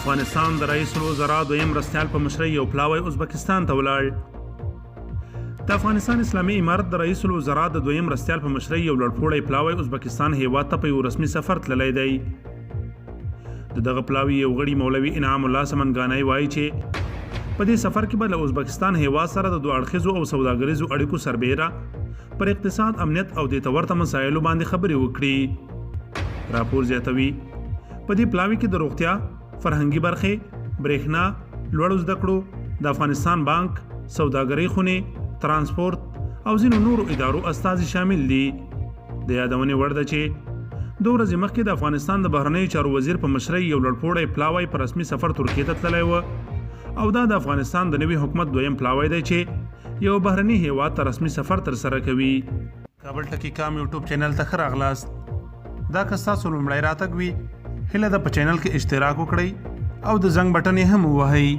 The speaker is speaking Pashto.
افغانستان د رئیس الوزرا دویم مرستیال په مشرۍ یو پلاوی ازبکستان ته ولاړ. د افغانستان اسلامي امارت د رئیس الوزرا د دویم مرستیال په مشرۍ یو لوړپوړی پلاوی ازبکستان هیواد ته په یو رسمي سفر تللی دی. د دغه پلاوي یو غړي مولوي انعام الله سمنګانی وایي چې په دې سفر کې به له ازبکستان هیواد سره د دوه اړخیزو او سوداګریزو اړیکو سربیره پر اقتصاد، امنیت او د ورته مسایلو باندې خبرې وکړي. راپور زیاتوي په دې پلاوي کې د روغتیا، فرهنګي برخې، برېښنا، لوړو زده کړو، د افغانستان بانک، سوداګرۍ خونې، ترانسپورت او ځینو نورو ادارو استازي شامل دي. د یادونې وړ ده چې 2 ورځې مخکې د افغانستان د بهرنیو چارو وزیر په مشرۍ یو لوړپوړی پلاوی په رسمي سفر ترکیې ته تللی و او دا د افغانستان د نوي حکومت دویم پلاوی دی چې یو بهرني هیواد ته رسمي سفر ترسره کوي. کابل ټکی کام یوټیوب چینل ته ښه راغلاست. دا که ستاسو لومړی راتګ وي، هیله ده په چینل کې اشتراک وکړئ او د زنګ بټن یې هم ووهئ.